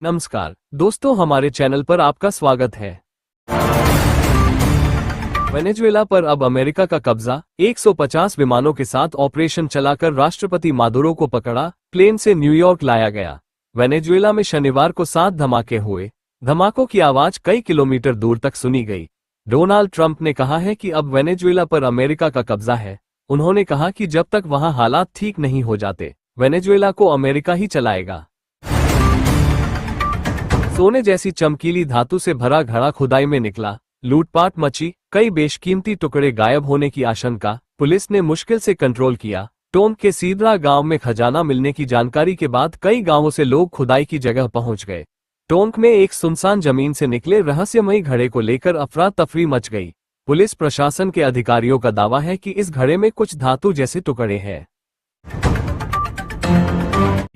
नमस्कार दोस्तों, हमारे चैनल पर आपका स्वागत है। वेनेजुएला पर अब अमेरिका का कब्जा। 150 विमानों के साथ ऑपरेशन चलाकर राष्ट्रपति मादुरो को पकड़ा, प्लेन से न्यूयॉर्क लाया गया। वेनेजुएला में शनिवार को 7 धमाके हुए। धमाकों की आवाज कई किलोमीटर दूर तक सुनी गई। डोनाल्ड ट्रंप ने कहा है कि अब वेनेजुएला पर अमेरिका का कब्जा है। उन्होंने कहा कि जब तक वहां हालात ठीक नहीं हो जाते, वेनेजुएला को अमेरिका ही चलाएगा। सोने जैसी चमकीली धातु से भरा घड़ा खुदाई में निकला, लूटपाट मची, कई बेशकीमती टुकड़े गायब होने की आशंका। पुलिस ने मुश्किल से कंट्रोल किया। टोंक के सीदरा गांव में खजाना मिलने की जानकारी के बाद कई गांवों से लोग खुदाई की जगह पहुंच गए। टोंक में एक सुनसान जमीन से निकले रहस्यमयी घड़े को लेकर अफरा तफरी मच गई। पुलिस प्रशासन के अधिकारियों का दावा है कि इस घड़े में कुछ धातु जैसे टुकड़े हैं।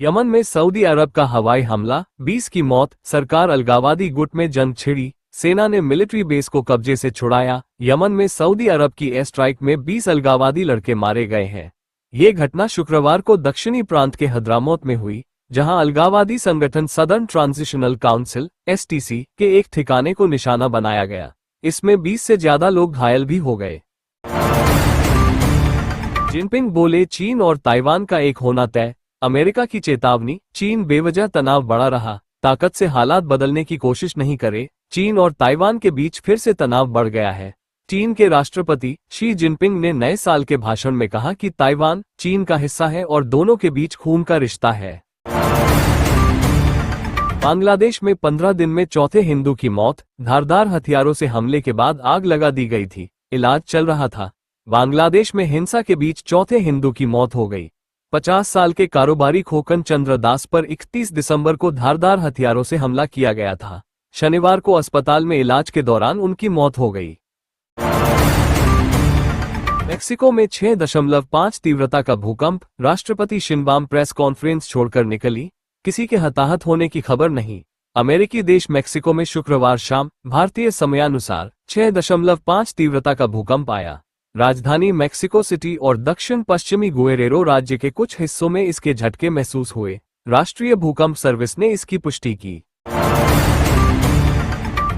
यमन में सऊदी अरब का हवाई हमला, 20 की मौत। सरकार अलगावादी गुट में जंग छिड़ी, सेना ने मिलिट्री बेस को कब्जे से छुड़ाया। यमन में सऊदी अरब की एयर स्ट्राइक में 20 अलगावादी लड़के मारे गए हैं। ये घटना शुक्रवार को दक्षिणी प्रांत के हद्रामौत में हुई, जहां अलगावादी संगठन सदर्न ट्रांजिशनल काउंसिल (STC) के एक ठिकाने को निशाना बनाया गया। इसमें 20 से ज्यादा लोग घायल भी हो गए। जिनपिंग बोले, चीन और ताइवान का एक होना तय। अमेरिका की चेतावनी, चीन बेवजह तनाव बढ़ा रहा, ताकत से हालात बदलने की कोशिश नहीं करे। चीन और ताइवान के बीच फिर से तनाव बढ़ गया है। चीन के राष्ट्रपति शी जिनपिंग ने नए साल के भाषण में कहा कि ताइवान चीन का हिस्सा है और दोनों के बीच खून का रिश्ता है। बांग्लादेश में 15 दिन में चौथे हिंदू की मौत। धारदार हथियारों से हमले के बाद आग लगा दी गई थी, इलाज चल रहा था। बांग्लादेश में हिंसा के बीच चौथे हिंदू की मौत हो गई। 50 साल के कारोबारी खोकन चंद्र दास पर 31 दिसंबर को धारदार हथियारों से हमला किया गया था। शनिवार को अस्पताल में इलाज के दौरान उनकी मौत हो गई। मेक्सिको में 6.5 तीव्रता का भूकंप। राष्ट्रपति शिनबाम प्रेस कॉन्फ्रेंस छोड़कर निकली, किसी के हताहत होने की खबर नहीं। अमेरिकी देश मेक्सिको में शुक्रवार शाम भारतीय समयानुसार 6.5 तीव्रता का भूकंप आया। राजधानी मेक्सिको सिटी और दक्षिण पश्चिमी गुएरेरो राज्य के कुछ हिस्सों में इसके झटके महसूस हुए। राष्ट्रीय भूकंप सर्विस ने इसकी पुष्टि की।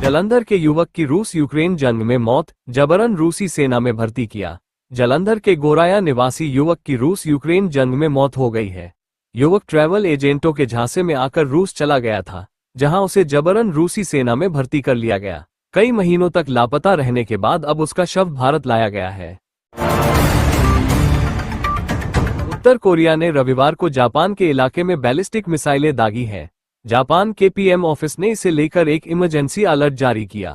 जालंधर के युवक की रूस यूक्रेन जंग में मौत, जबरन रूसी सेना में भर्ती किया। जालंधर के गोराया निवासी युवक की रूस यूक्रेन जंग में मौत हो गई है। युवक ट्रैवल एजेंटों के झांसे में आकर रूस चला गया था, जहां उसे जबरन रूसी सेना में भर्ती कर लिया गया। कई महीनों तक लापता रहने के बाद अब उसका शव भारत लाया गया है। उत्तर कोरिया ने रविवार को जापान के इलाके में बैलिस्टिक मिसाइलें दागी हैं। जापान के PM ऑफिस ने इसे लेकर एक इमरजेंसी अलर्ट जारी किया।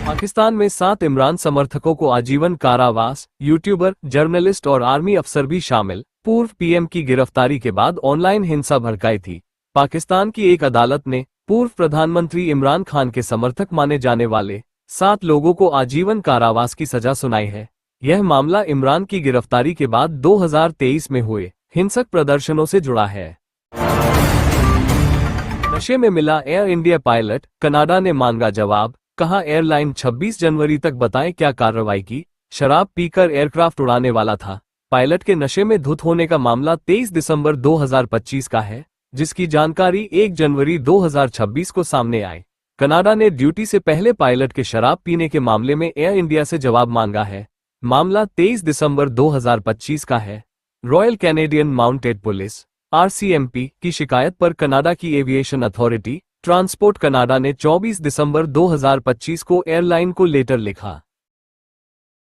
पाकिस्तान में 7 इमरान समर्थकों को आजीवन कारावास। यूट्यूबर, जर्नलिस्ट और आर्मी अफसर भी शामिल। पूर्व PM की गिरफ्तारी के बाद ऑनलाइन हिंसा भड़काई थी। पाकिस्तान की एक अदालत ने पूर्व प्रधानमंत्री इमरान खान के समर्थक माने जाने वाले 7 लोगों को आजीवन कारावास की सजा सुनाई है। यह मामला इमरान की गिरफ्तारी के बाद 2023 में हुए हिंसक प्रदर्शनों से जुड़ा है। नशे में मिला एयर इंडिया पायलट, कनाडा ने मांगा जवाब। कहा, एयरलाइन 26 जनवरी तक बताए क्या कार्रवाई की। शराब पीकर एयरक्राफ्ट उड़ाने वाला था। पायलट के नशे में धुत होने का मामला 23 दिसंबर 2025 का है, जिसकी जानकारी 1 जनवरी 2026 को सामने आई। कनाडा ने ड्यूटी से पहले पायलट के शराब पीने के मामले में एयर इंडिया से जवाब मांगा है। मामला 23 दिसंबर 2025 का है। Royal Canadian mounted police (RCMP) की शिकायत पर कनाडा की एविएशन अथॉरिटी, ट्रांसपोर्ट कनाडा ने 24 दिसंबर 2025 को एयरलाइन को लेटर लिखा।